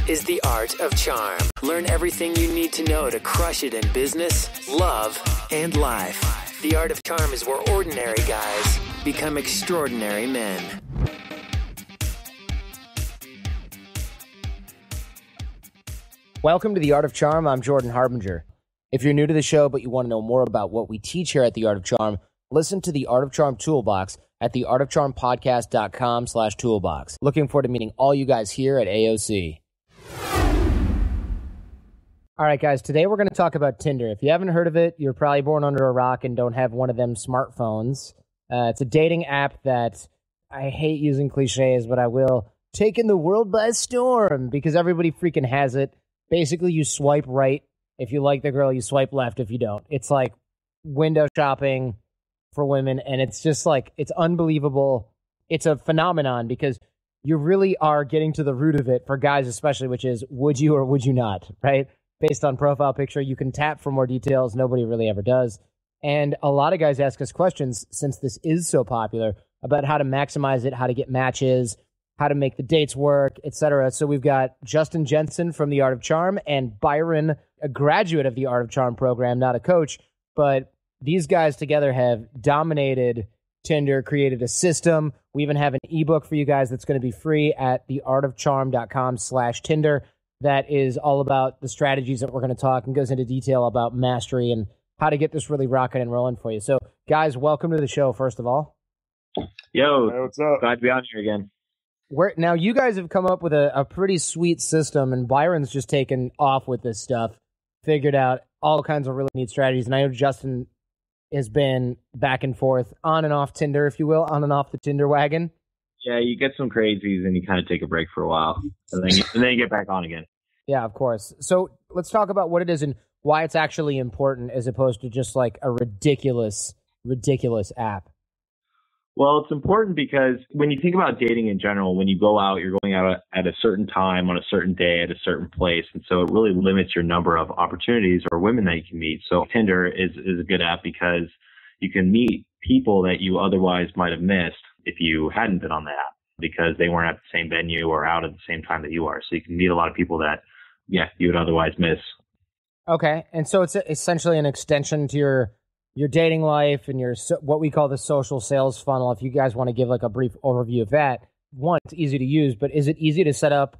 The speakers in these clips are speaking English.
is The Art of Charm. Learn everything you need to know to crush it in business, love, and life. The Art of Charm is where ordinary guys become extraordinary men. Welcome to The Art of Charm. I'm Jordan Harbinger. If you're new to the show but you want to know more about what we teach here at The Art of Charm, listen to The Art of Charm Toolbox at theartofcharmpodcast.com/toolbox. Looking forward to meeting all you guys here at AOC. All right, guys, today we're going to talk about Tinder. If you haven't heard of it, you're probably born under a rock and don't have one of them smartphones. It's a dating app that I hate using cliches, but I will. Taking the world by storm because everybody freaking has it. Basically, you swipe right if you like the girl, you swipe left if you don't. It's like window shopping for women, and it's just like, it's unbelievable. It's a phenomenon because you really are getting to the root of it for guys especially, which is would you or would you not, right? Based on profile picture, you can tap for more details. Nobody really ever does. And a lot of guys ask us questions, since this is so popular, about how to maximize it, how to get matches, how to make the dates work, etc. So we've got Justin Jensen from The Art of Charm and Byron, a graduate of the Art of Charm program, not a coach. But these guys together have dominated Tinder, created a system. We even have an ebook for you guys that's going to be free at theartofcharm.com/Tinder. That is all about the strategies that we're going to talk and goes into detail about mastery and how to get this really rocking and rolling for you. So, guys, welcome to the show, first of all. Yo, hey, what's up? Glad to be on here again. Now, you guys have come up with a pretty sweet system, and Byron's just taken off with this stuff, figured out all kinds of really neat strategies. And I know Justin has been back and forth, on and off Tinder, if you will, on and off the Tinder wagon. Yeah, you get some crazies and you kind of take a break for a while, and then you get back on again. Yeah, of course. So let's talk about what it is and why it's actually important as opposed to just like a ridiculous app. Well, it's important because when you think about dating in general, when you go out, you're going out at a certain time, on a certain day, at a certain place. And so it really limits your number of opportunities or women that you can meet. So Tinder is a good app because you can meet people that you otherwise might have missed if you hadn't been on the app, because they weren't at the same venue or out at the same time that you are. So you can meet a lot of people that, you would otherwise miss. Okay. And so it's essentially an extension to your dating life and your what we call the social sales funnel. If you guys want to give like a brief overview of that. One, it's easy to use, but is it easy to set up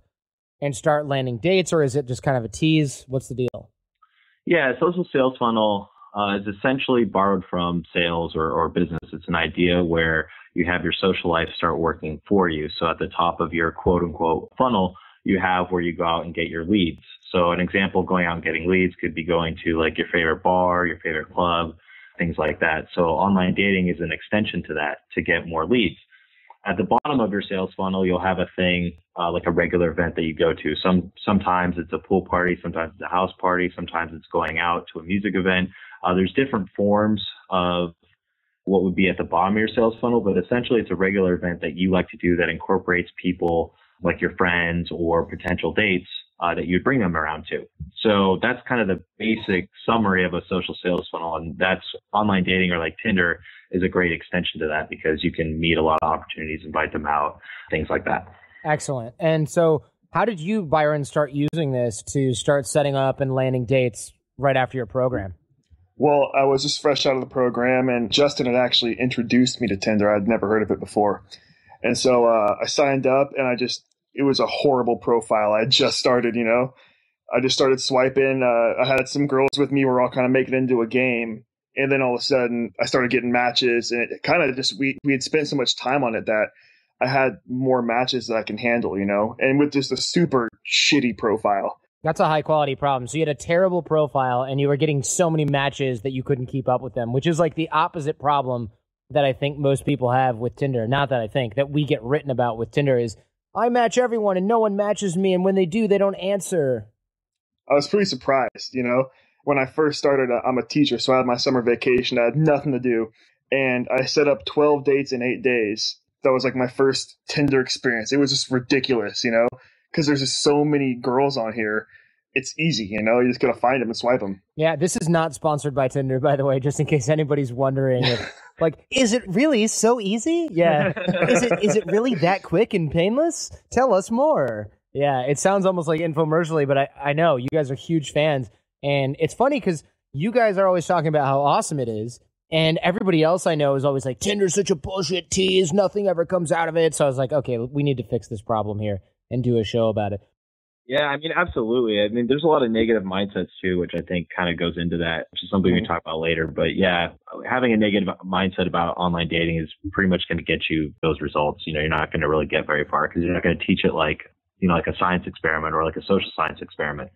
and start landing dates, or is it just kind of a tease? What's the deal? Yeah, social sales funnel is essentially borrowed from sales or business. It's an idea where you have your social life start working for you. So at the top of your quote unquote funnel, you have where you go out and get your leads. So an example of going out and getting leads could be going to like your favorite bar, your favorite club, things like that. So online dating is an extension to that to get more leads. At the bottom of your sales funnel, you'll have a thing like a regular event that you go to. Sometimes it's a pool party, sometimes it's a house party, sometimes it's going out to a music event. There's different forms of what would be at the bottom of your sales funnel, but essentially it's a regular event that you like to do that incorporates people like your friends or potential dates that you'd bring them around to. So that's kind of the basic summary of a social sales funnel. And that's online dating, or like Tinder, is a great extension to that because you can meet a lot of opportunities, invite them out, things like that. Excellent. And so how did you, Byron, start using this to start setting up and landing dates right after your program? Well, I was just fresh out of the program, and Justin had actually introduced me to Tinder. I'd never heard of it before. And so I signed up, and it was a horrible profile. I had just started, I just started swiping. I had some girls with me. We're all kind of making it into a game. And then all of a sudden, I started getting matches. And it kind of just, we had spent so much time on it that I had more matches that I can handle, and with just a super shitty profile. That's a high quality problem. So you had a terrible profile and you were getting so many matches that you couldn't keep up with them, which is like the opposite problem that I think most people have with Tinder. Not that I think, that we get written about with Tinder is, I match everyone and no one matches me. And when they do, they don't answer. I was pretty surprised, When I first started, I'm a teacher, so I had my summer vacation. I had nothing to do. And I set up 12 dates in 8 days. That was like my first Tinder experience. It was just ridiculous, because there's just so many girls on here. It's easy, you just got to find them and swipe them. Yeah, this is not sponsored by Tinder, by the way, just in case anybody's wondering. Is it really so easy? Yeah. Is it really that quick and painless? Tell us more. Yeah, it sounds almost like infomercially, but I know you guys are huge fans. And it's funny because you guys are always talking about how awesome it is. And everybody else I know is always like, Tinder's such a bullshit tease. Nothing ever comes out of it. So I was like, okay, we need to fix this problem here and do a show about it. Yeah, I mean, absolutely. I mean, there's a lot of negative mindsets too, which I think kind of goes into that, which is something we talk about later. But yeah, having a negative mindset about online dating is pretty much going to get you those results. You know, you're not going to really get very far because you're not going to teach it like, you know, like a science experiment or like a social science experiment.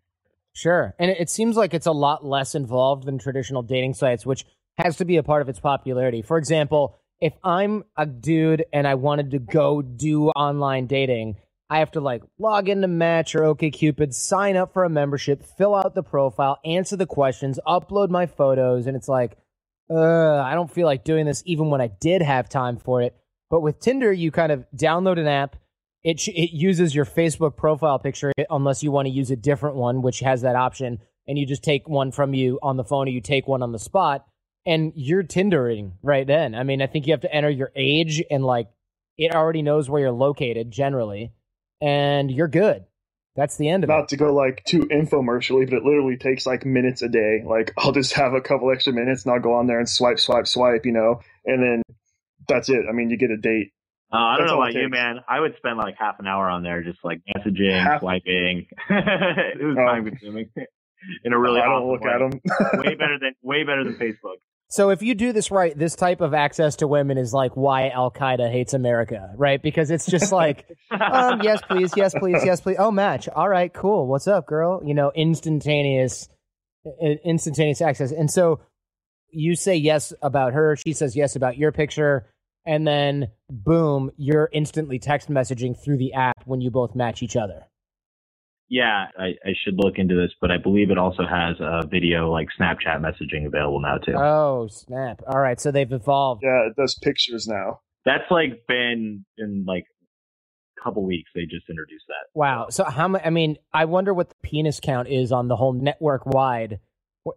Sure. And it seems like it's a lot less involved than traditional dating sites, which has to be a part of its popularity. For example, if I'm a dude and I wanted to go do online dating, I have to like log into Match or OkCupid, sign up for a membership, fill out the profile, answer the questions, upload my photos. And it's like, I don't feel like doing this even when I did have time for it. But with Tinder, you kind of download an app. It uses your Facebook profile picture unless you want to use a different one, which has that option. And you just take one from you on the phone or you take one on the spot. And you're Tindering right then. I mean, I think you have to enter your age and like it already knows where you're located generally. And you're good. That's the end of it. Not to go like too infomercially, but it literally takes like minutes a day. Like I'll just have a couple extra minutes and I'll go on there and swipe, you know, and then that's it. I mean, you get a date. I don't know about you, man. I would spend like half an hour on there just like messaging, swiping. It was time consuming in a really I don't awesome look way. at them. way better than Facebook. So if you do this right, this type of access to women is like why Al-Qaeda hates America, right? Because it's just like, yes, please, yes, please, yes, please. Oh, match. All right, cool. What's up, girl? You know, instantaneous access. And so you say yes about her. She says yes about your picture. And then, boom, you're instantly text messaging through the app when you both match each other. Yeah, I should look into this, but I believe it also has a video like Snapchat messaging available now too. Oh, snap. All right, so they've evolved. Yeah, it does pictures now. That's like been in like a couple weeks. They just introduced that. Wow. So how much? I mean, I wonder what the penis count is on the whole network wide.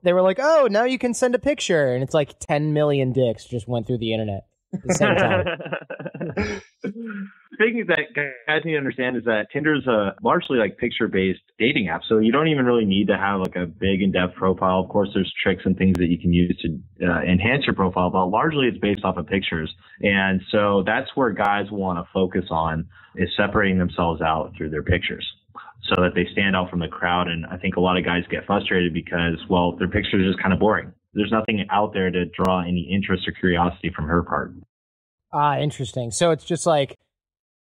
They were like, oh, now you can send a picture. And it's like 10 million dicks just went through the internet at the same time. Thing that guys need to understand is that Tinder's a largely like picture-based dating app, so you don't even really need to have like a big in-depth profile. Of course, there's tricks and things that you can use to enhance your profile, but largely it's based off of pictures. And so that's where guys want to focus on is separating themselves out through their pictures so that they stand out from the crowd. And I think a lot of guys get frustrated because, well, their picture is just kind of boring. There's nothing out there to draw any interest or curiosity from her part. Ah, interesting. So it's just like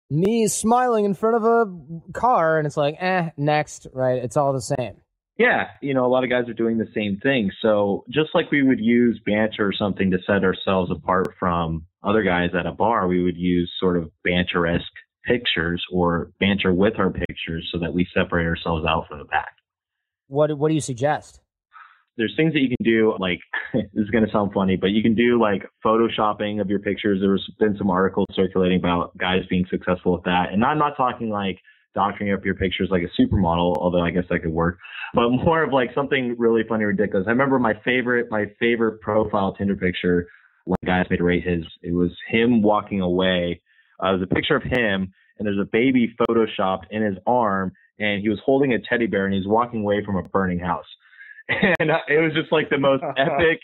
me smiling in front of a car, and it's like, next, right? It's all the same. Yeah, you know, a lot of guys are doing the same thing. So just like we would use banter or something to set ourselves apart from other guys at a bar, we would use sort of banter-esque pictures or banter with our pictures so that we separate ourselves out from the pack. What do you suggest? There's things that you can do, like, this is going to sound funny, but you can do like photoshopping of your pictures. There's been some articles circulating about guys being successful with that. And I'm not talking like doctoring up your pictures like a supermodel, although I guess that could work, but more of like something really funny, ridiculous. I remember my favorite profile Tinder picture when guys made rate it was him walking away. It was a picture of him and there's a baby photoshopped in his arm and he was holding a teddy bear and he's walking away from a burning house. And it was just like the most epic.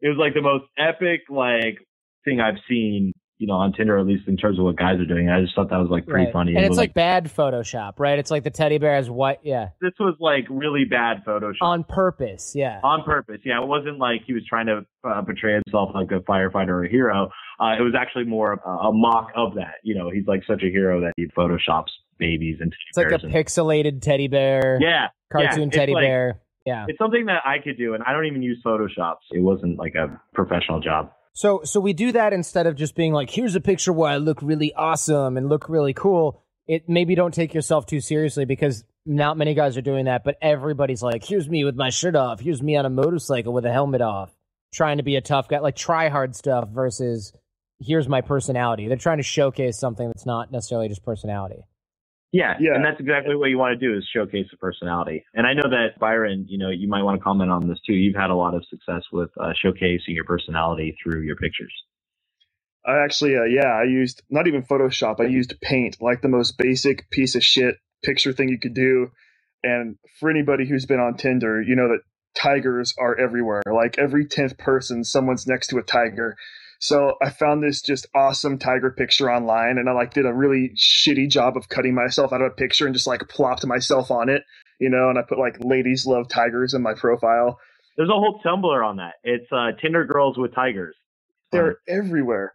It was like the most epic like thing I've seen, you know, on Tinder, at least in terms of what guys are doing. I just thought that was like pretty funny. And it's like bad Photoshop, right? It's like the teddy bear is white. Yeah. This was like really bad Photoshop. On purpose. Yeah. On purpose. Yeah. It wasn't like he was trying to portray himself like a firefighter or a hero. It was actually more a mock of that. You know, he's like such a hero that he photoshops babies and teddy bears. It's like a pixelated teddy bear. Yeah. Cartoon teddy bear. Yeah. It's something that I could do, and I don't even use Photoshop. It wasn't like a professional job. So we do that instead of just being like, here's a picture where I look really awesome and look really cool. It maybe don't take yourself too seriously because not many guys are doing that, but everybody's like, here's me with my shirt off. Here's me on a motorcycle with a helmet off, trying to be a tough guy, like try hard stuff versus here's my personality. They're trying to showcase something that's not necessarily just personality. Yeah, and that's exactly what you want to do is showcase the personality. And I know that, Byron, you know, you might want to comment on this too. You've had a lot of success with showcasing your personality through your pictures. I actually, I used not even Photoshop. I used Paint, like the most basic piece of shit picture thing you could do. And for anybody who's been on Tinder, you know that tigers are everywhere. Like every 10th person, someone's next to a tiger. So I found this just awesome tiger picture online, and I like did a really shitty job of cutting myself out of a picture and just like plopped myself on it, you know, and I put like ladies love tigers in my profile. There's a whole Tumblr on that. It's Tinder girls with tigers. They're everywhere.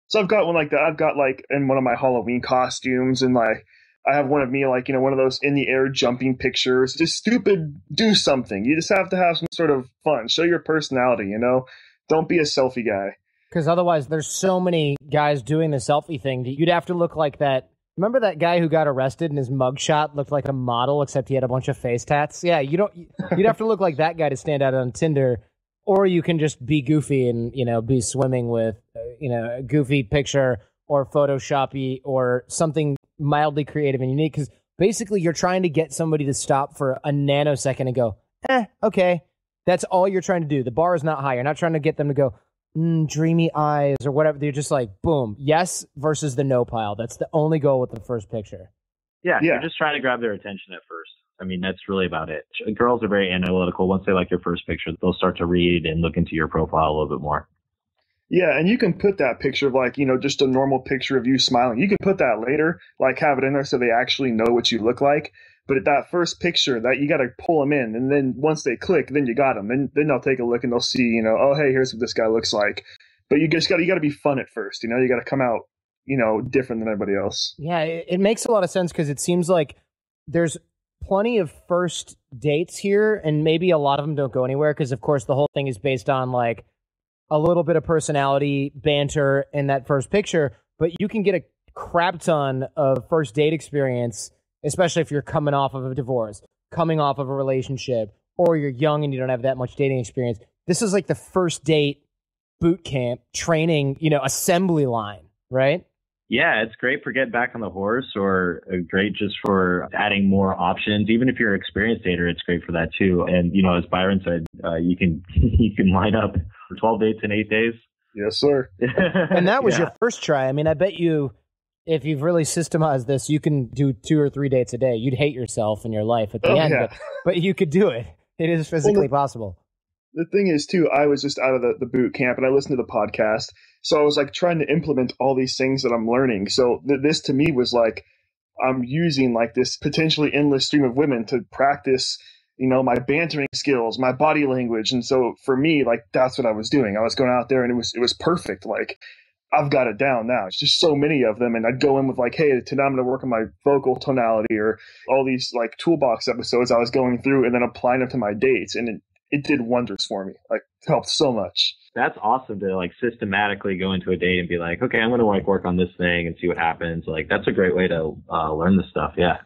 So I've got one like that. I've got like in one of my Halloween costumes, and like I have one of me like, you know, one of those in the air jumping pictures. Just stupid, do something. You just have to have some sort of fun. Show your personality, you know? Don't be a selfie guy. Because otherwise, there's so many guys doing the selfie thing. You'd have to look like that. Remember that guy who got arrested and his mugshot looked like a model, except he had a bunch of face tats? Yeah, you'd have to look like that guy to stand out on Tinder. Or you can just be goofy and, you know, be swimming with, you know, a goofy picture or Photoshoppy or something mildly creative and unique. Because basically you're trying to get somebody to stop for a nanosecond and go, okay. That's all you're trying to do. The bar is not high. You're not trying to get them to go, dreamy eyes or whatever. They're just like, boom, yes versus the no pile. That's the only goal with the first picture. Yeah, you're just trying to grab their attention at first. I mean, that's really about it. Girls are very analytical. Once they like your first picture, they'll start to read and look into your profile a little bit more. Yeah, and you can put that picture of like, you know, just a normal picture of you smiling. You can put that later, like have it in there so they actually know what you look like. But at that first picture, that you got to pull them in, and then once they click, then you got them. Then they'll take a look and they'll see, you know, oh hey, here's what this guy looks like. But you got to be fun at first, you know. You got to come out, you know, different than everybody else. Yeah, it makes a lot of sense because it seems like there's plenty of first dates here, and maybe a lot of them don't go anywhere because, of course, the whole thing is based on like a little bit of personality banter in that first picture. But you can get a crap ton of first date experience, especially if you're coming off of a divorce, coming off of a relationship, or you're young and you don't have that much dating experience. This is like the first date boot camp training, you know, assembly line, right? Yeah, it's great for getting back on the horse, or great just for adding more options. Even if you're an experienced dater, it's great for that too. And, you know, as Byron said, you can line up for 12 dates in 8 days. Yes, sir. And that was your first try. I mean, I bet you, if you've really systemized this, you can do 2 or 3 dates a day. You'd hate yourself in your life at the end, but you could do it. It is physically possible. The thing is, too, I was just out of the boot camp and I listened to the podcast. So I was like trying to implement all these things that I'm learning. So this to me was like, I'm using like this potentially endless stream of women to practice, you know, my bantering skills, my body language. And so for me, like, that's what I was doing. I was going out there and it was perfect. Like, I've got it down now. It's just so many of them. And I'd go in with like, hey, today I'm going to work on my vocal tonality, or all these like toolbox episodes I was going through and then applying them to my dates. And it did wonders for me. Like, it helped so much. That's awesome to like systematically go into a date and be like, okay, I'm going to like work on this thing and see what happens. Like, that's a great way to learn this stuff. Yeah.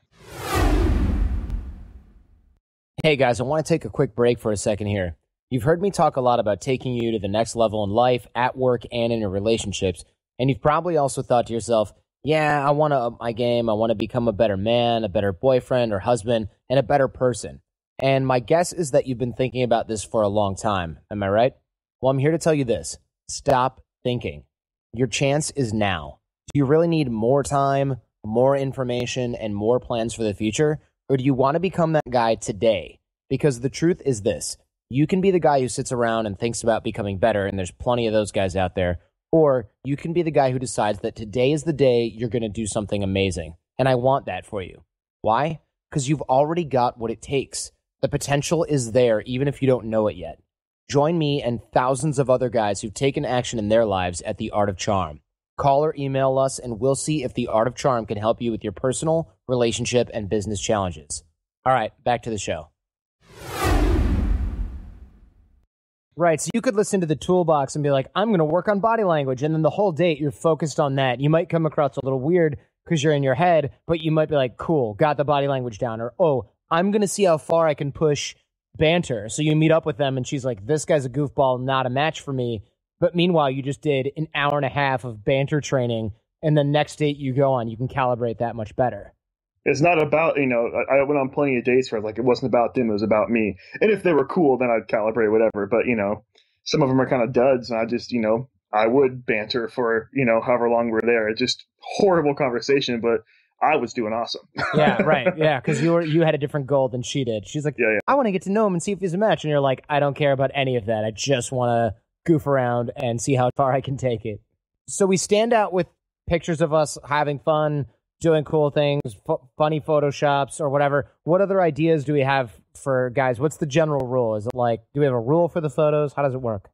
Hey guys, I want to take a quick break for a second here. You've heard me talk a lot about taking you to the next level in life, at work, and in your relationships. And you've probably also thought to yourself, yeah, I want to up my game. I want to become a better man, a better boyfriend or husband, and a better person. And my guess is that you've been thinking about this for a long time. Am I right? Well, I'm here to tell you this. Stop thinking. Your chance is now. Do you really need more time, more information, and more plans for the future? Or do you want to become that guy today? Because the truth is this. You can be the guy who sits around and thinks about becoming better, and there's plenty of those guys out there. Or you can be the guy who decides that today is the day you're going to do something amazing. And I want that for you. Why? Because you've already got what it takes. The potential is there, even if you don't know it yet. Join me and thousands of other guys who've taken action in their lives at The Art of Charm. Call or email us, and we'll see if The Art of Charm can help you with your personal, relationship, and business challenges. All right, back to the show. Right, so you could listen to the toolbox and be like, I'm going to work on body language, and then the whole date you're focused on that. You might come across a little weird because you're in your head, but you might be like, cool, got the body language down, or, oh, I'm going to see how far I can push banter. So you meet up with them and she's like, this guy's a goofball, not a match for me. But meanwhile, you just did an hour and a half of banter training, and the next date you go on, you can calibrate that much better. It's not about, you know, I went on plenty of dates where like it wasn't about them, it was about me. And if they were cool, then I'd calibrate whatever. But, you know, some of them are kind of duds, and I just, you know, I would banter for, you know, however long we're there. It's just horrible conversation, but I was doing awesome. Yeah, right. Yeah, because you had a different goal than she did. She's like, Yeah. I want to get to know him and see if he's a match. And you're like, I don't care about any of that. I just want to goof around and see how far I can take it. So we stand out with pictures of us having fun, doing cool things, funny photoshops or whatever. What other ideas do we have for guys? What's the general rule? Is it like, do we have a rule for the photos? How does it work?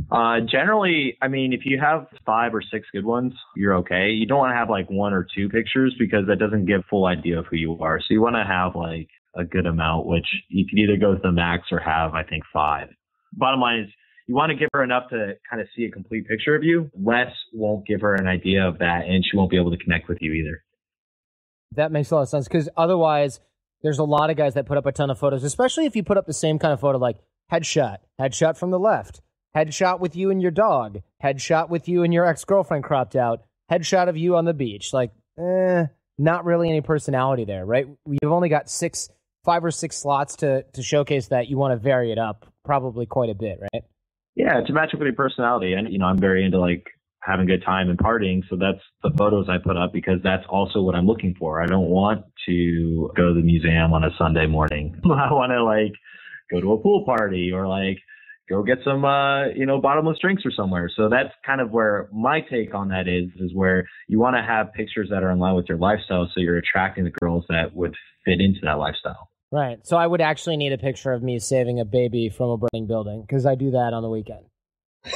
Generally, I mean, if you have 5 or 6 good ones, you're okay. You don't want to have like 1 or 2 pictures because that doesn't give full idea of who you are. So you want to have like a good amount, which you can either go to the max or have, I think, 5. Bottom line is you want to give her enough to kind of see a complete picture of you. Less won't give her an idea of that, and she won't be able to connect with you either. That makes a lot of sense because otherwise there's a lot of guys that put up a ton of photos, especially if you put up the same kind of photo like headshot from the left, headshot with you and your dog, headshot with you and your ex-girlfriend cropped out, headshot of you on the beach. Like, not really any personality there, right? You've only got 5 or 6 slots to showcase that. You want to vary it up probably quite a bit, right? Yeah, to match up with your personality. And, I'm very into like having a good time and partying. So that's the photos I put up because that's also what I'm looking for. I don't want to go to the museum on a Sunday morning. I want to like go to a pool party or like go get some, bottomless drinks or somewhere. So that's kind of where my take on that is where you want to have pictures that are in line with your lifestyle. So you're attracting the girls that would fit into that lifestyle. Right. So I would actually need a picture of me saving a baby from a burning building because I do that on the weekend.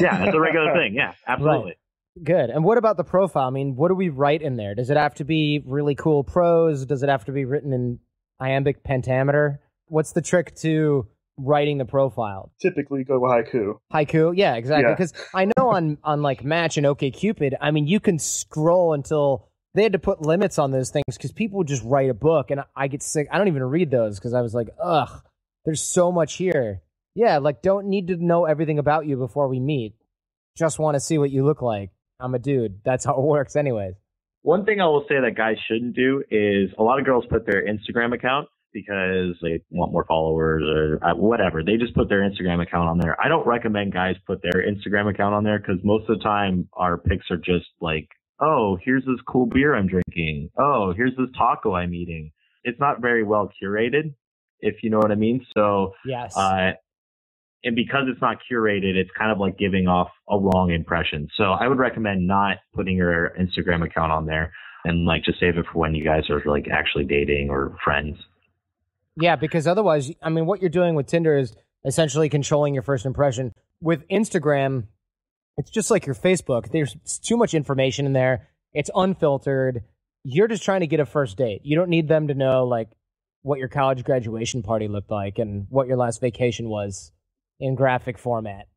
Yeah, that's a regular thing. Yeah, absolutely. Right. Good. And what about the profile? I mean, what do we write in there? Does it have to be really cool prose? Does it have to be written in iambic pentameter? What's the trick to writing the profile? Typically go with haiku. Haiku? Yeah, exactly. Because I know on like Match and OkCupid, I mean, you can scroll until they had to put limits on those things because people would just write a book and I get sick. I don't even read those because I was like, ugh, there's so much here. Yeah, like don't need to know everything about you before we meet. Just want to see what you look like. I'm a dude. That's how it works anyways. One thing I will say that guys shouldn't do is a lot of girls put their Instagram account because they want more followers or whatever. They just put their Instagram account on there. I don't recommend guys put their Instagram account on there because most of the time our pics are just like, oh, here's this cool beer I'm drinking. Oh, here's this taco I'm eating. It's not very well curated, if you know what I mean. So, yes. And because it's not curated, it's kind of like giving off a wrong impression. So I would recommend not putting your Instagram account on there and like just save it for when you guys are like actually dating or friends. Yeah, because otherwise, I mean, what you're doing with Tinder is essentially controlling your first impression. With Instagram, it's just like your Facebook. There's too much information in there. It's unfiltered. You're just trying to get a first date. You don't need them to know like what your college graduation party looked like and what your last vacation was in graphic format.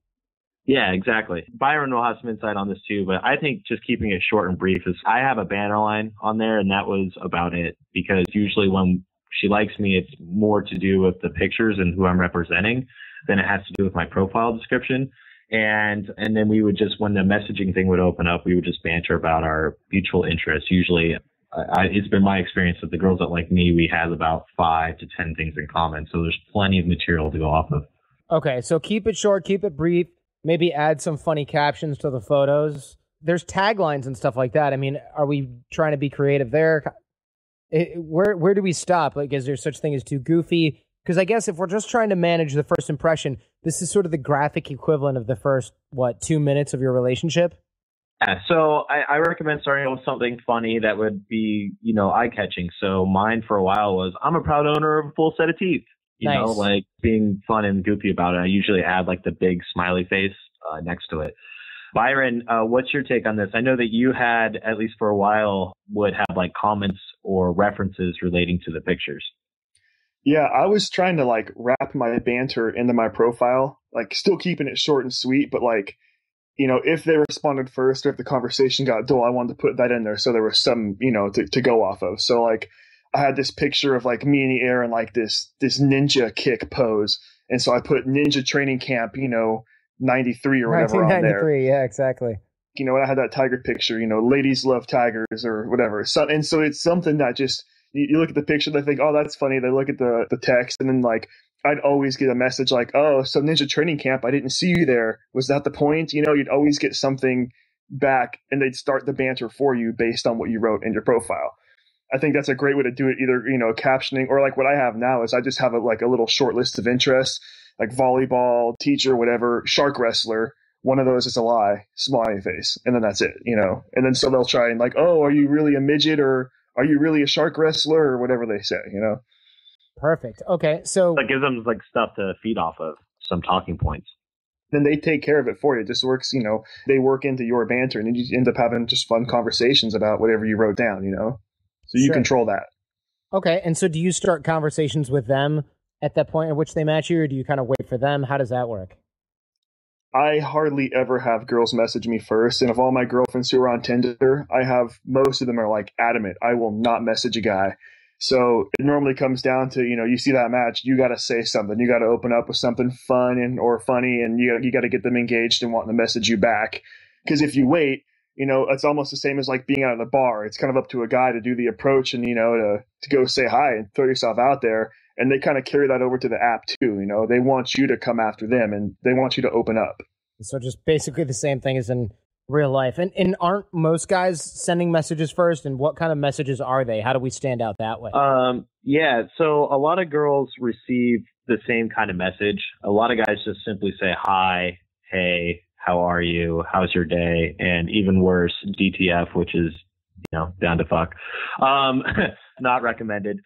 Yeah, exactly. Byron will have some insight on this too, but I think just keeping it short and brief is I have a banner line on there and that was about it because usually when she likes me, it's more to do with the pictures and who I'm representing than it has to do with my profile description. And then we would just, when the messaging thing would open up, we would just banter about our mutual interests. Usually, it's been my experience that the girls that like me, we have about 5 to 10 things in common. So there's plenty of material to go off of. Okay, so keep it short, keep it brief. Maybe add some funny captions to the photos. There's taglines and stuff like that. I mean, are we trying to be creative there? Where do we stop? Like, is there such thing as too goofy? Because I guess if we're just trying to manage the first impression, this is sort of the graphic equivalent of the first, 2 minutes of your relationship? Yeah, so I recommend starting with something funny that would be, eye-catching. So mine for a while was, I'm a proud owner of a full set of teeth. You know, like being fun and goofy about it. I usually add like the big smiley face next to it. Byron, what's your take on this? I know that you had, at least for a while, would have like comments or references relating to the pictures. Yeah, I was trying to like wrap my banter into my profile, like still keeping it short and sweet, but like, if they responded first or if the conversation got dull, I wanted to put that in there so there was some, to go off of. So like I had this picture of like me in the air and like this ninja kick pose. And so I put ninja training camp, 93 or whatever on there. 1993, yeah, exactly. And I had that tiger picture, ladies love tigers or whatever. So, and so it's something that just, you look at the picture, they think, oh, that's funny. They look at the text and then like, I'd always get a message like, oh, so ninja training camp, I didn't see you there. Was that the point? You'd always get something back and they'd start the banter for you based on what you wrote in your profile. I think that's a great way to do it, either, captioning, or like what I have now is I just have a little short list of interests, like volleyball, teacher, whatever, shark wrestler. One of those is a lie, smiley face. And then that's it, and then so they'll try and like, oh, are you really a midget, or are you really a shark wrestler, or whatever they say, Perfect. Okay. So That gives them like stuff to feed off of, some talking points. Then they take care of it for you. It just works, they work into your banter, and then you end up having just fun conversations about whatever you wrote down, So you Sure. control that. Okay. And so do you start conversations with them at that point at which they match you, or do you kind of wait for them? How does that work? I hardly ever have girls message me first. And of all my girlfriends who are on Tinder, most of them are like adamant, I will not message a guy. So it normally comes down to, you see that match, you got to say something. You got to open up with something fun or funny, and you got to get them engaged and wanting to message you back. Because if you wait, it's almost the same as like being out at the bar. It's kind of up to a guy to do the approach and, to go say hi and throw yourself out there. And they kind of carry that over to the app too. They want you to come after them, and they want you to open up. So just basically the same thing as in real life. And aren't most guys sending messages first? And what kind of messages are they? How do we stand out that way? Yeah. So a lot of girls receive the same kind of message. A lot of guys just simply say, hi, hey, how are you? How's your day? And even worse, DTF, which is, down to fuck. Not recommended.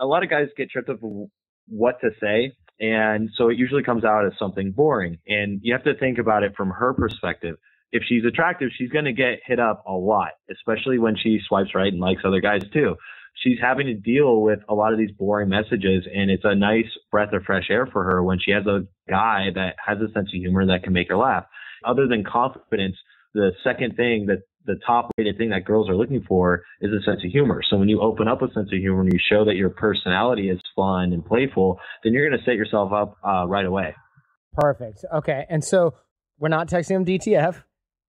A lot of guys get tripped up with what to say. And so it usually comes out as something boring. And you have to think about it from her perspective. If she's attractive, she's going to get hit up a lot, especially when she swipes right and likes other guys too. She's having to deal with a lot of these boring messages, and it's a nice breath of fresh air for her when she has a guy that has a sense of humor that can make her laugh. Other than confidence, the second thing that the top rated thing that girls are looking for is a sense of humor. So when you open up a sense of humor and you show that your personality is fun and playful, then you're going to set yourself up right away. Perfect. Okay. And so we're not texting them DTF,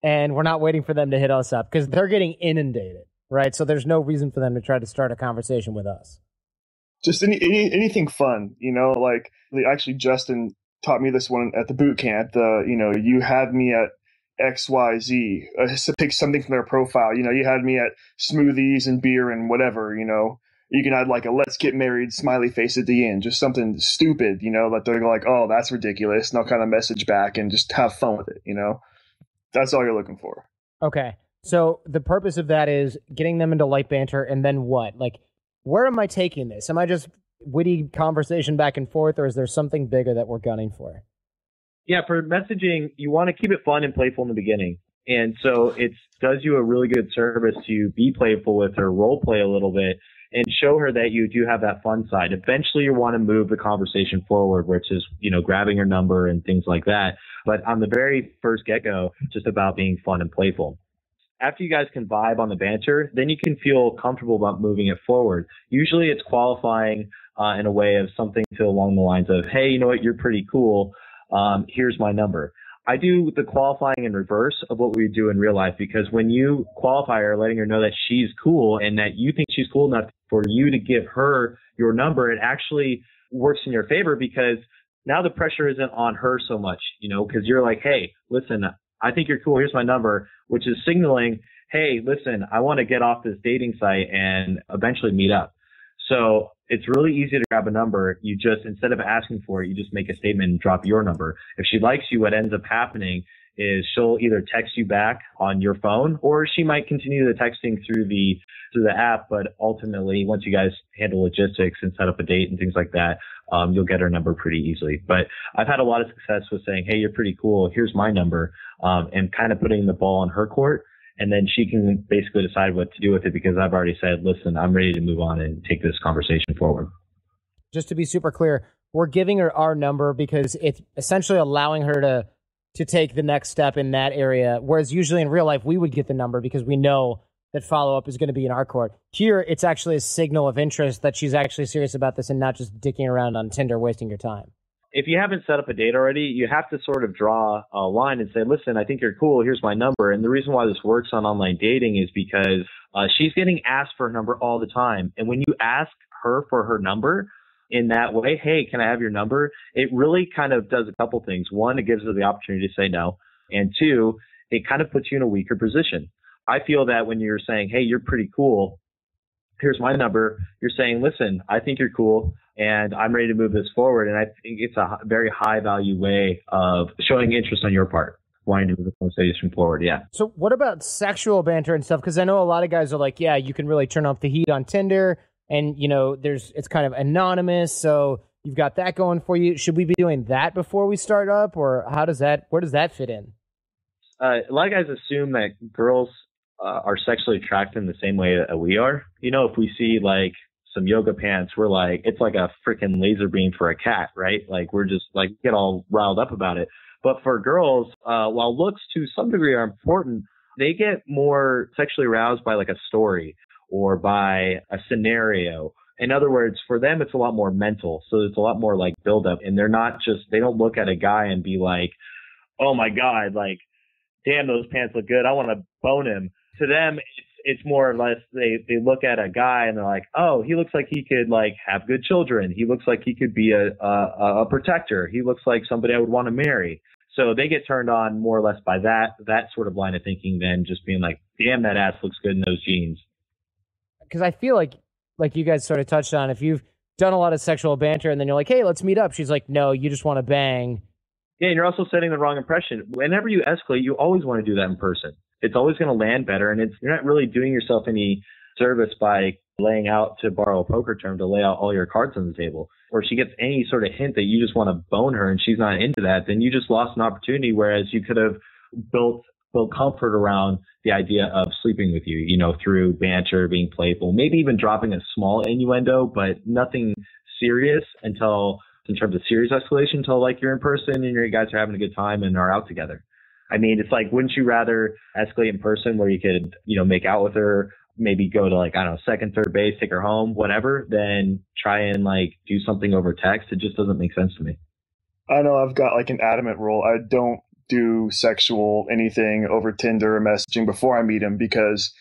and we're not waiting for them to hit us up because they're getting inundated, right? So there's no reason for them to try to start a conversation with us. Just anything fun, like actually Justin taught me this one at the boot camp. You had me at XYZ, pick something from their profile. You had me at smoothies and beer and whatever, you can add like a let's get married smiley face at the end, just something stupid, that they're like, oh, that's ridiculous. And I'll kind of message back and just have fun with it. That's all you're looking for. Okay. So the purpose of that is getting them into light banter, and then what? Like, where am I taking this? Am I just witty conversation back and forth, or is there something bigger that we're gunning for? Yeah, for messaging, you want to keep it fun and playful in the beginning. And so it does you a really good service to be playful with her, role play a little bit, and show her that you do have that fun side. Eventually, you want to move the conversation forward, which is, grabbing her number and things like that. But on the very first get-go, just about being fun and playful. After you guys can vibe on the banter, then you can feel comfortable about moving it forward. Usually it's qualifying in a way of something along the lines of, hey, you know what, you're pretty cool. Here's my number. I do the qualifying in reverse of what we do in real life, because when you qualify her, letting her know that she's cool and that you think she's cool enough for you to give her your number, it actually works in your favor, because now the pressure isn't on her so much, because you're like, hey, listen, I think you're cool. Here's my number, which is signaling, hey, listen, I want to get off this dating site and eventually meet up. So it's really easy to grab a number. You just, instead of asking for it, you just make a statement and drop your number. If she likes you, what ends up happening is she'll either text you back on your phone, or she might continue the texting through the app. But ultimately, once you guys handle logistics and set up a date and things like that, you'll get her number pretty easily. But I've had a lot of success with saying, hey, you're pretty cool. Here's my number, and kind of putting the ball on her court. And then she can basically decide what to do with it, because I've already said, listen, I'm ready to move on and take this conversation forward. Just to be super clear, we're giving her our number because it's essentially allowing her to take the next step in that area. Whereas usually in real life, we would get the number because we know that follow-up is going to be in our court. Here, it's actually a signal of interest that she's actually serious about this and not just dicking around on Tinder, wasting your time. If you haven't set up a date already, you have to sort of draw a line and say, listen, I think you're cool. Here's my number. And the reason why this works on online dating is because she's getting asked for her number all the time. And when you ask her for her number in that way, hey, can I have your number? It really kind of does a couple things. One, it gives her the opportunity to say no. And two, it kind of puts you in a weaker position. I feel that when you're saying, hey, you're pretty cool, here's my number. You're saying, listen, I think you're cool and I'm ready to move this forward. And I think it's a very high value way of showing interest on your part, wanting to move the conversation forward. Yeah. So what about sexual banter and stuff? Because I know a lot of guys are like, yeah, you can really turn up the heat on Tinder, and it's kind of anonymous, so you've got that going for you. Should we be doing that before we start up, or where does that fit in? A lot of guys assume that girls are sexually attracted in the same way that we are. If we see like some yoga pants, we're like, it's like a freaking laser beam for a cat, right? Like we're just like get all riled up about it. But for girls, while looks to some degree are important, they get more sexually aroused by like a story or by a scenario. In other words, for them, it's a lot more mental. So it's a lot more like build up, and they don't look at a guy and be like, oh my God, like, damn, those pants look good. I want to bone him. To them, it's more or less they look at a guy and they're like, oh, he looks like he could like have good children. He looks like he could be a protector. He looks like somebody I would want to marry. So they get turned on more or less by that sort of line of thinking than just being like, damn, that ass looks good in those jeans. Because I feel like you guys sort of touched on, if you've done a lot of sexual banter and then you're like, hey, let's meet up. She's like, no, you just want to bang. Yeah, and you're also setting the wrong impression. Whenever you escalate, you always want to do that in person. It's always going to land better, and you're not really doing yourself any service by laying out, to borrow a poker term, to lay out all your cards on the table. Or if she gets any sort of hint that you just want to bone her and she's not into that, then you just lost an opportunity, whereas you could have built comfort around the idea of sleeping with you, through banter, being playful, maybe even dropping a small innuendo, but nothing serious in terms of serious escalation, until like you're in person and you guys are having a good time and are out together. I mean, it's like, wouldn't you rather escalate in person where you could, make out with her, maybe go to like, I don't know, second, third base, take her home, whatever, than try and like do something over text? It just doesn't make sense to me. I know I've got like an adamant rule. I don't do sexual anything over Tinder or messaging before I meet him, because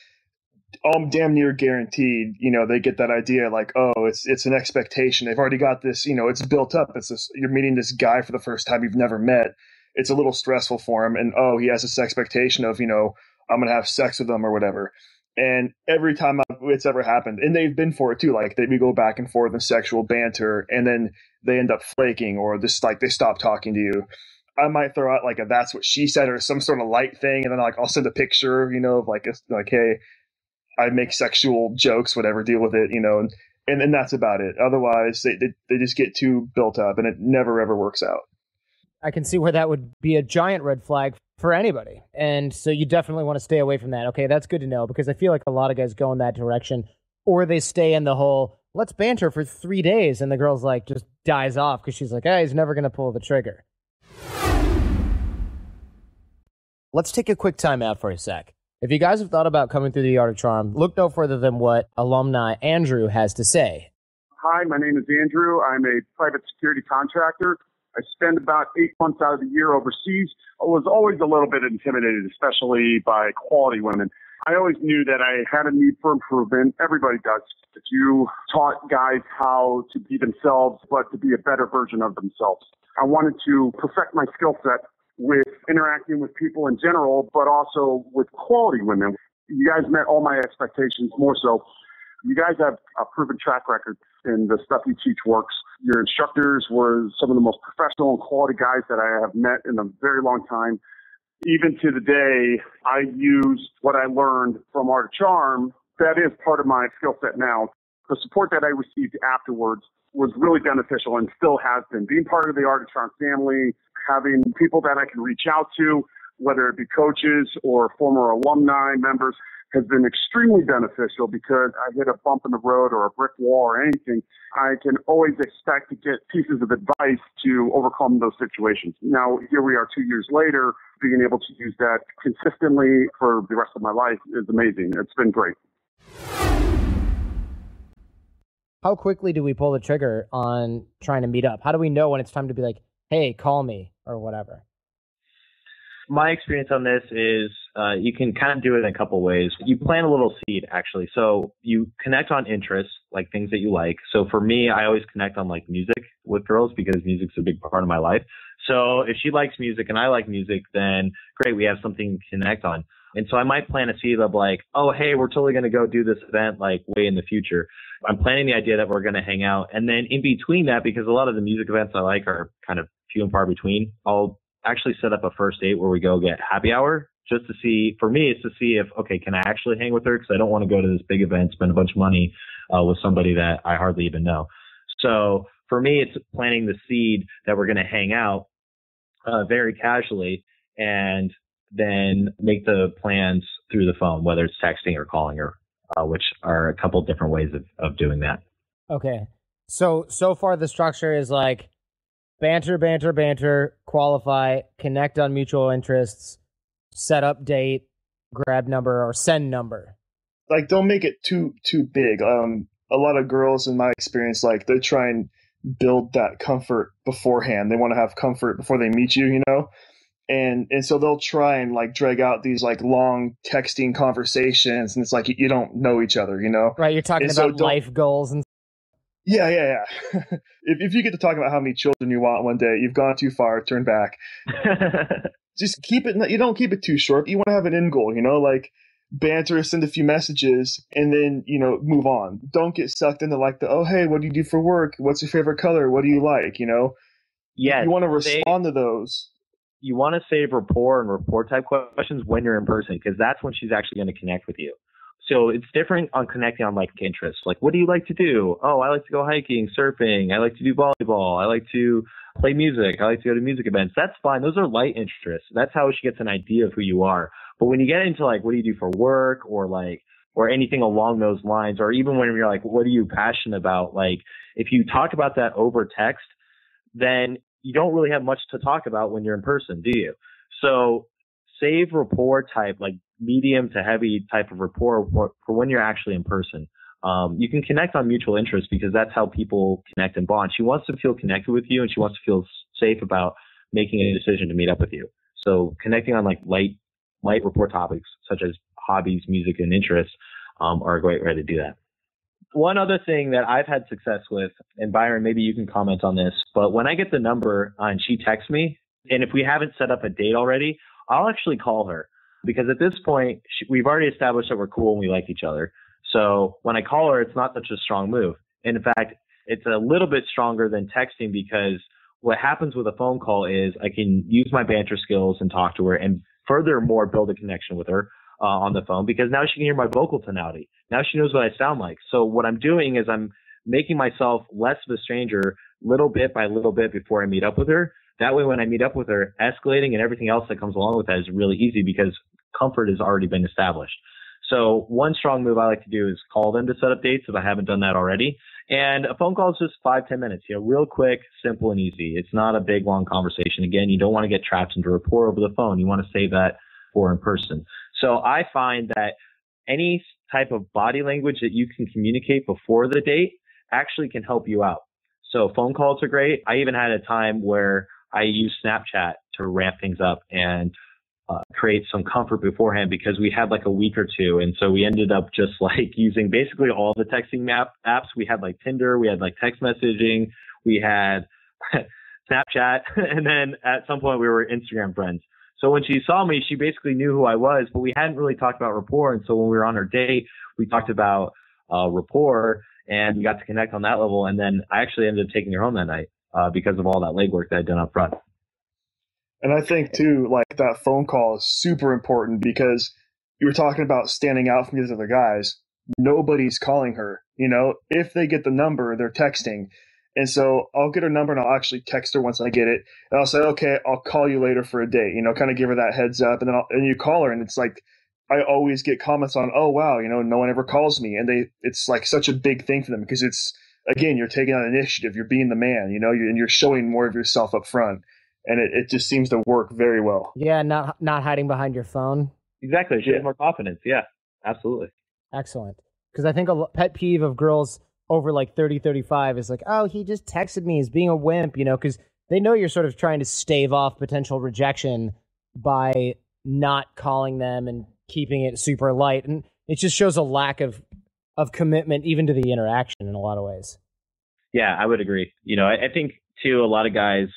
I'm damn near guaranteed, they get that idea like, oh, it's an expectation. They've already got this, it's built up. You're meeting this guy for the first time you've never met. It's a little stressful for him. And, oh, he has this expectation of, I'm going to have sex with him or whatever. And every time it's ever happened, and they've been for it too, like we go back and forth in sexual banter, and then they end up flaking, or just like they stop talking to you. I might throw out like a "that's what she said" or some sort of light thing, and then like I'll send a picture, of like hey, I make sexual jokes, whatever, deal with it, and then that's about it. Otherwise, they just get too built up, and it never ever works out. I can see where that would be a giant red flag for anybody. And so you definitely want to stay away from that. Okay, that's good to know, because I feel like a lot of guys go in that direction, or they stay in the whole, let's banter for 3 days, and the girl's like just dies off because she's like, he's never going to pull the trigger. Let's take a quick time out for a sec. If you guys have thought about coming through the Art of Charm, look no further than what alumni Andrew has to say. Hi, my name is Andrew. I'm a private security contractor. I spend about 8 months out of the year overseas. I was always a little bit intimidated, especially by quality women. I always knew that I had a need for improvement. Everybody does. That you taught guys how to be themselves, but to be a better version of themselves. I wanted to perfect my skill set with interacting with people in general, but also with quality women. You guys met all my expectations, more so. You guys have a proven track record, and the stuff you teach works. Your instructors were some of the most professional and quality guys that I have met in a very long time. Even to the day, I used what I learned from Art of Charm. That is part of my skill set now. The support that I received afterwards was really beneficial and still has been. Being part of the Art of Charm family, having people that I can reach out to, whether it be coaches or former alumni members, has been extremely beneficial, because I hit a bump in the road or a brick wall or anything, I can always expect to get pieces of advice to overcome those situations. Now, here we are 2 years later, being able to use that consistently for the rest of my life is amazing. It's been great. How quickly do we pull the trigger on trying to meet up? How do we know when it's time to be like, hey, call me or whatever? My experience on this is you can kind of do it in a couple ways. You plant a little seed, actually. So you connect on interests, like things that you like. So for me, I always connect on like music with girls, because music's a big part of my life. So if she likes music and I like music, then great, we have something to connect on. And so I might plant a seed of like, oh, hey, we're totally going to go do this event like way in the future. I'm planning the idea that we're going to hang out. And then in between that, because a lot of the music events I like are kind of few and far between, I'll actually set up a first date where we go get happy hour just to see, for me, it's to see if, okay, can I actually hang with her? Because I don't want to go to this big event, spend a bunch of money with somebody that I hardly even know. So for me, it's planting the seed that we're going to hang out very casually and then make the plans through the phone, whether it's texting or calling her, which are a couple different ways of doing that. Okay. So far the structure is like banter, qualify, connect on mutual interests, set up date, grab number, or send number. Like, don't make it too big. A lot of girls, in my experience, like, they try and build that comfort beforehand. They want to have comfort before they meet you, you know? And so they'll try and like drag out these like long texting conversations, and it's like you don't know each other, you know? Right, you're talking about life goals and yeah. if you get to talk about how many children you want one day, you've gone too far, turn back. Just keep it, you don't keep it too short. You want to have an end goal, you know, like banter, send a few messages, and then, you know, move on. Don't get sucked into like oh, hey, what do you do for work? What's your favorite color? What do you like? You know? Yeah. You want to respond to those. You want to save rapport and rapport type questions when you're in person, because that's when she's actually going to connect with you. So it's different on connecting on like interests. Like, what do you like to do? Oh, I like to go hiking, surfing. I like to do volleyball. I like to play music. I like to go to music events. That's fine. Those are light interests. That's how she gets an idea of who you are. But when you get into like, what do you do for work, or anything along those lines, or even when you're like, what are you passionate about? Like, if you talk about that over text, then you don't really have much to talk about when you're in person, do you? So save rapport type, like medium to heavy type of rapport for when you're actually in person. You can connect on mutual interests because that's how people connect and bond. She wants to feel connected with you, and she wants to feel safe about making a decision to meet up with you. So connecting on like light rapport topics such as hobbies, music, and interests are a great way to do that. One other thing that I've had success with, and Byron, maybe you can comment on this, but when I get the number and she texts me, and if we haven't set up a date already, I'll actually call her, because at this point, we've already established that we're cool and we like each other. So when I call her, it's not such a strong move. And in fact, it's a little bit stronger than texting, because what happens with a phone call is I can use my banter skills and talk to her, and furthermore build a connection with her on the phone, because now she can hear my vocal tonality. Now she knows what I sound like. So what I'm doing is I'm making myself less of a stranger little bit by little bit before I meet up with her. That way, when I meet up with her, escalating and everything else that comes along with that is really easy, because comfort has already been established. So one strong move I like to do is call them to set up dates if I haven't done that already. And a phone call is just 5-10 minutes, real quick, simple, and easy. It's not a big, long conversation. Again, you don't want to get trapped into rapport over the phone. You want to save that for in person. So I find that any type of body language that you can communicate before the date actually can help you out. So phone calls are great. I even had a time where I used Snapchat to ramp things up and create some comfort beforehand, because we had like a week or two. And so we ended up just like using basically all the texting apps. We had like Tinder, we had like text messaging, we had Snapchat, and then at some point we were Instagram friends. So when she saw me, she basically knew who I was, but we hadn't really talked about rapport. And so when we were on our date, we talked about rapport, and we got to connect on that level. And then I actually ended up taking her home that night because of all that legwork that I'd done up front. And I think too, like that phone call is super important, because you were talking about standing out from these other guys. Nobody's calling her, if they get the number, they're texting. And so I'll get her number and I'll actually text her once I get it. And I'll say, okay, I'll call you later for a date, kind of give her that heads up. And then and you call her, and it's like, I always get comments on, oh, wow, no one ever calls me. And it's like such a big thing for them, because it's, again, you're taking on initiative. You're being the man, and you're showing more of yourself up front. And it just seems to work very well. Yeah, not hiding behind your phone. Exactly. She has more confidence. Yeah, absolutely. Excellent. Because I think a pet peeve of girls over like 30, 35 is like, oh, he just texted me as being a wimp, because they know you're sort of trying to stave off potential rejection by not calling them and keeping it super light. And it just shows a lack of commitment even to the interaction in a lot of ways. Yeah, I would agree. I think, too, a lot of guys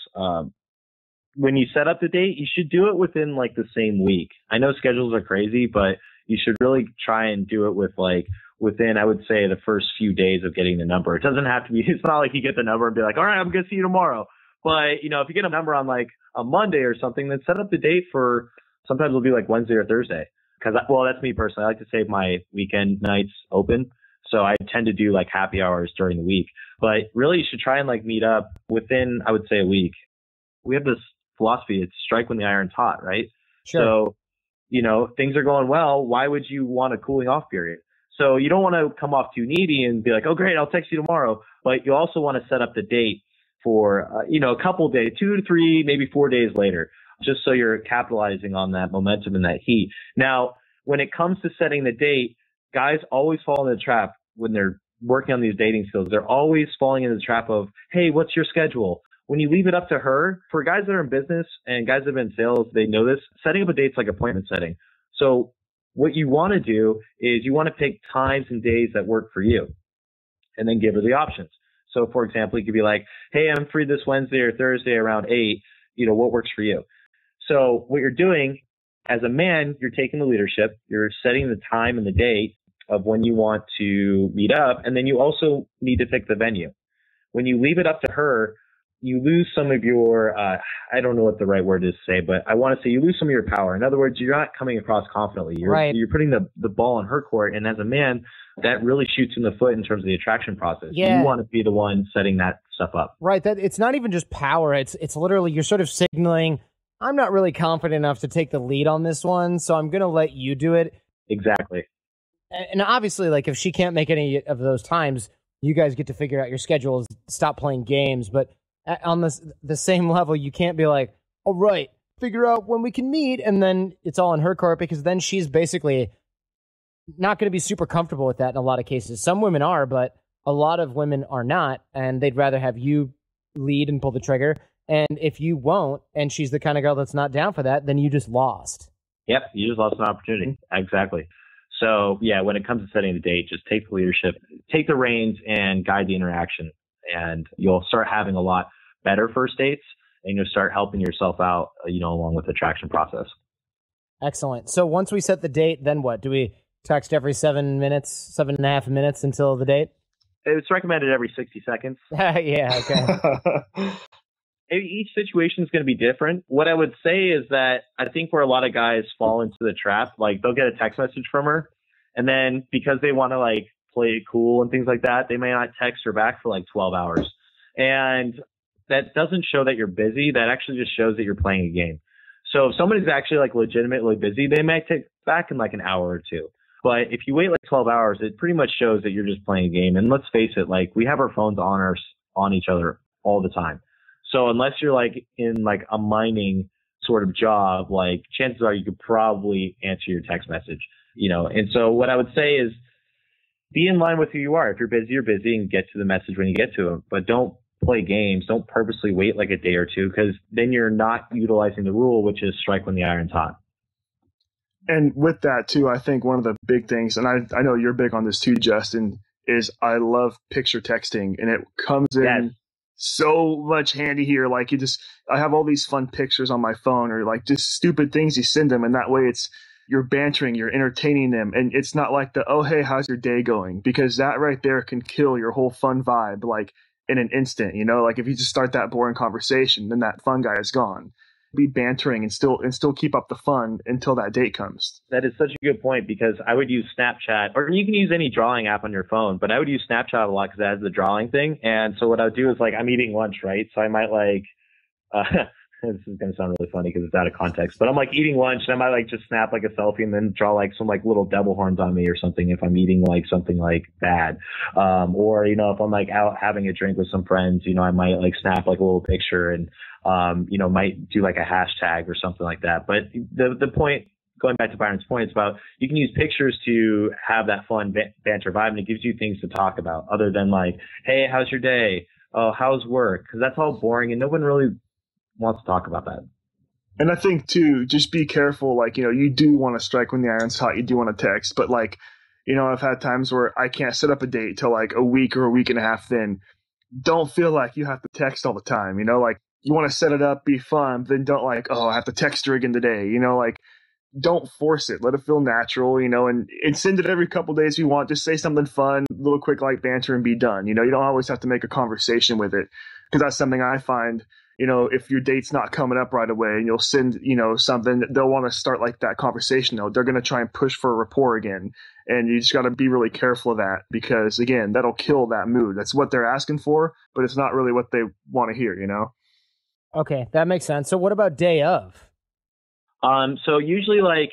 when you set up the date, you should do it within like the same week. I know schedules are crazy, but you should really try and do it with like within, I would say, the first few days of getting the number. It doesn't have to be, it's not like you get the number and be like, all right, I'm going to see you tomorrow. But, you know, if you get a number on like a Monday or something, then set up the date for, sometimes it'll be like Wednesday or Thursday. Because, well, that's me personally. I like to save my weekend nights open. So I tend to do like happy hours during the week. But really, you should try and like meet up within, I would say, a week. We have this philosophy, it's strike when the iron's hot, right? Sure. So, you know, things are going well. Why would you want a cooling off period? So you don't want to come off too needy and be like, oh, great, I'll text you tomorrow. But you also want to set up the date for, you know, a couple days, 2 to 3, maybe 4 days later, just so you're capitalizing on that momentum and that heat. Now, when it comes to setting the date, guys always fall in the trap when they're working on these dating skills. They're always falling into the trap of, hey, what's your schedule? When you leave it up to her, for guys that are in business and guys that have been in sales, they know this, setting up a date's like appointment setting. So what you want to do is you want to pick times and days that work for you and then give her the options. So for example, you could be like, hey, I'm free this Wednesday or Thursday around 8, you know, what works for you? So what you're doing as a man, you're taking the leadership, you're setting the time and the date of when you want to meet up. And then you also need to pick the venue. When you leave it up to her, you lose some of your, I don't know what the right word is to say, but I want to say you lose some of your power. In other words, you're not coming across confidently. You're putting the ball in her court. And as a man, that really shoots in the foot in terms of the attraction process. Yeah. You want to be the one setting that stuff up. Right. That it's not even just power. It's literally, you're sort of signaling, I'm not really confident enough to take the lead on this one, so I'm going to let you do it. Exactly. And obviously, like, if she can't make any of those times, you guys get to figure out your schedules, stop playing games. But on the same level, you can't be like, all right, figure out when we can meet, and then it's all in her court, because then she's basically not going to be super comfortable with that in a lot of cases. Some women are, but a lot of women are not, and they'd rather have you lead and pull the trigger. And if you won't, and she's the kind of girl that's not down for that, then you just lost. Yep, you just lost an opportunity. Exactly. So, yeah, when it comes to setting the date, just take the leadership, take the reins, and guide the interaction. And you'll start having a lot better first dates, and you'll start helping yourself out, you know, along with the attraction process. Excellent. So once we set the date, then what? Do we text every 7.5 minutes until the date? It's recommended every 60 seconds. Yeah, okay. Each situation is going to be different. What I would say is that I think where a lot of guys fall into the trap, like they'll get a text message from her, and then because they want to like play it cool and things like that, they may not text her back for like 12 hours. And that doesn't show that you're busy. That actually just shows that you're playing a game. So if somebody's actually like legitimately busy, they might text back in like an hour or two. But if you wait like 12 hours, it pretty much shows that you're just playing a game. And let's face it, like we have our phones on each other all the time. So unless you're like in like a mining sort of job, like chances are you could probably answer your text message, you know. And so what I would say is be in line with who you are. If you're busy and get to the message when you get to it, but don't play games. Don't purposely wait like a day or two, because then you're not utilizing the rule, which is strike when the iron's hot. And with that too, I think one of the big things, and I know you're big on this too, Justin, is I love picture texting, and it comes in so much handy here. Like I have all these fun pictures on my phone, or like just stupid things you send them, and that way you're bantering, you're entertaining them, and it's not like oh hey, how's your day going? Because that right there can kill your whole fun vibe like in an instant. You know, like if you just start that boring conversation, then that fun guy is gone. Be bantering and still keep up the fun until that date comes. That is such a good point, because I would use Snapchat, or you can use any drawing app on your phone, but I would use Snapchat a lot because it has the drawing thing. And so what I would do is like, I'm eating lunch, right? So I might like, this is going to sound really funny because it's out of context, but I'm like eating lunch and I might like just snap like a selfie and then draw like some like little devil horns on me or something if I'm eating like something like bad. Or, you know, if I'm like out having a drink with some friends, you know, I might like snap like a little picture and, you know, might do like a hashtag or something like that. But the point, going back to Byron's point, it's about you can use pictures to have that fun banter vibe, and it gives you things to talk about other than like, hey, how's your day? Oh, how's work? Because that's all boring and no one really wants to talk about that. And I think too, just be careful. Like, you know, you do want to strike when the iron's hot. You do want to text, but like, you know, I've had times where I can't set up a date till like a week or a week and a half. Then don't feel like you have to text all the time. You know, like you want to set it up, be fun, then don't like, oh, I have to text her again today. Like, don't force it. Let it feel natural, and send it every couple days if you want. Just say something fun, a little quick light banter, and be done. You don't always have to make a conversation with it, because that's something I find. If your date's not coming up right away and you'll send, something, they'll want to start like that conversation. They're going to try and push for a rapport again. And you just got to be really careful of that, because again, that'll kill that mood. That's what they're asking for, but it's not really what they want to hear, Okay, that makes sense. So what about day of? So usually, like,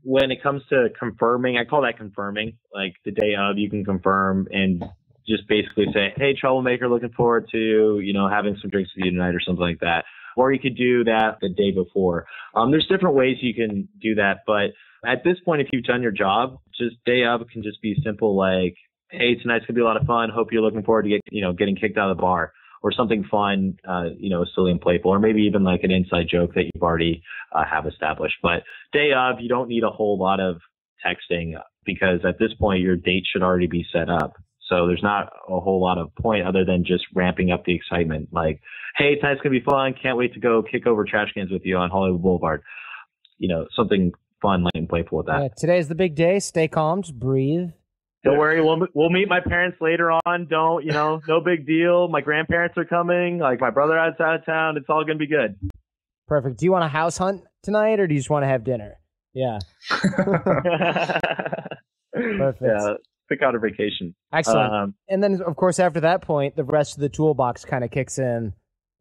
when it comes to confirming, I call that confirming. Like, the day of, you can confirm and just basically say, hey, troublemaker, looking forward to, having some drinks with you tonight or something like that. Or you could do that the day before. There's different ways you can do that. But at this point, if you've done your job, just day of can just be simple, like, hey, tonight's going to be a lot of fun. Hope you're looking forward to getting kicked out of the bar, or something fun, silly and playful, or maybe even like an inside joke that you've already have established. But day of, you don't need a whole lot of texting, because at this point, your date should already be set up. So there's not a whole lot of point other than just ramping up the excitement. Like, hey, tonight's going to be fun. Can't wait to go kick over trash cans with you on Hollywood Boulevard. Something fun, light, and playful with that. Yeah, today's the big day. Stay calm. Just breathe. Don't worry. We'll meet my parents later on. Don't, no big deal. My grandparents are coming. Like, my brother is out of town. It's all going to be good. Perfect. Do you want a house hunt tonight, or do you just want to have dinner? Yeah. Perfect. Yeah. Pick out a vacation. Excellent. And then, of course, after that point, the rest of the toolbox kind of kicks in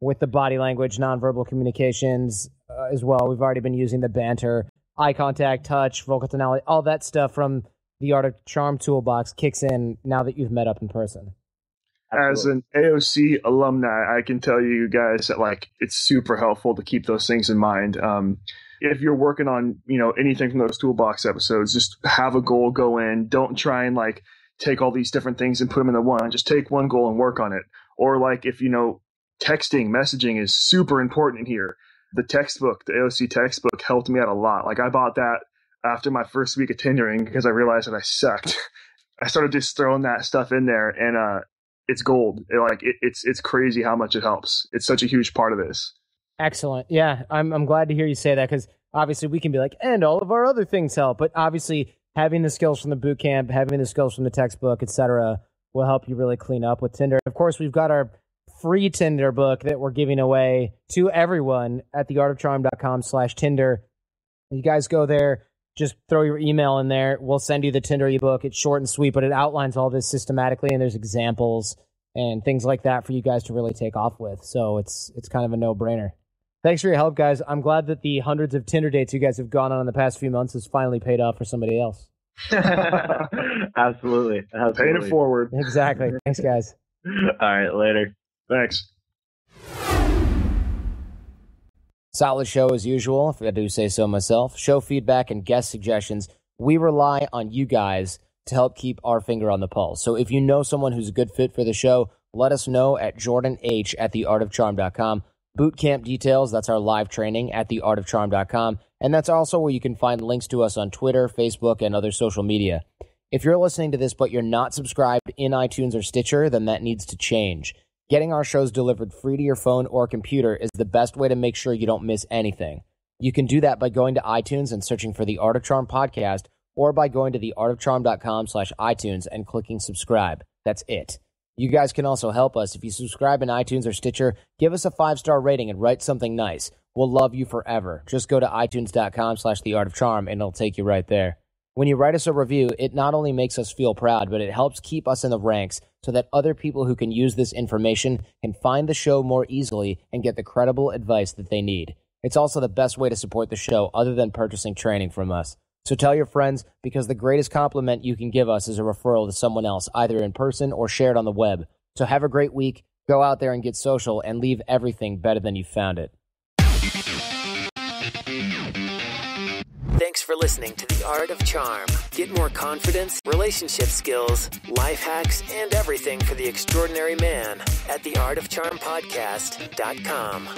with the body language, nonverbal communications as well. We've already been using the banter, eye contact, touch, vocal tonality, all that stuff from the Art of Charm toolbox kicks in now that you've met up in person. Absolutely. As an AOC alumni, I can tell you guys that, like, it's super helpful to keep those things in mind. If you're working on, anything from those toolbox episodes, just have a goal, go in. Don't try and like take all these different things and put them into one. Just take one goal and work on it. Or like, if texting, messaging is super important here. The textbook, the AOC textbook, helped me out a lot. Like, I bought that after my first week of Tindering because I realized that I sucked. I started just throwing that stuff in there, and it's gold. It's crazy how much it helps. It's such a huge part of this. Excellent. Yeah, I'm glad to hear you say that, because obviously we can be like, and all of our other things help, but obviously having the skills from the boot camp, having the skills from the textbook, etc., will help you really clean up with Tinder. Of course, we've got our free Tinder book that we're giving away to everyone at theartofcharm.com/Tinder. You guys go there, just throw your email in there. We'll send you the Tinder ebook. It's short and sweet, but it outlines all this systematically, and there's examples and things like that for you guys to really take off with. So it's kind of a no-brainer. Thanks for your help, guys. I'm glad that the hundreds of Tinder dates you guys have gone on in the past few months has finally paid off for somebody else. Absolutely. Paying it forward. Exactly. Thanks, guys. All right, later. Thanks. Solid show as usual, if I do say so myself. Show feedback and guest suggestions. We rely on you guys to help keep our finger on the pulse. So if you know someone who's a good fit for the show, let us know at jordanh@theartofcharm.com. Bootcamp details, that's our live training at theartofcharm.com. And that's also where you can find links to us on Twitter, Facebook, and other social media. If you're listening to this but you're not subscribed in iTunes or Stitcher, then that needs to change. Getting our shows delivered free to your phone or computer is the best way to make sure you don't miss anything. You can do that by going to iTunes and searching for the Art of Charm podcast, or by going to theartofcharm.com/iTunes and clicking subscribe. That's it. You guys can also help us. If you subscribe in iTunes or Stitcher, give us a 5-star rating and write something nice. We'll love you forever. Just go to itunes.com/theartofcharm and it'll take you right there. When you write us a review, it not only makes us feel proud, but it helps keep us in the ranks so that other people who can use this information can find the show more easily and get the credible advice that they need. It's also the best way to support the show other than purchasing training from us. So tell your friends, because the greatest compliment you can give us is a referral to someone else, either in person or shared on the web. So have a great week, go out there and get social, and leave everything better than you found it. Thanks for listening to The Art of Charm. Get more confidence, relationship skills, life hacks, and everything for the extraordinary man at theartofcharmpodcast.com.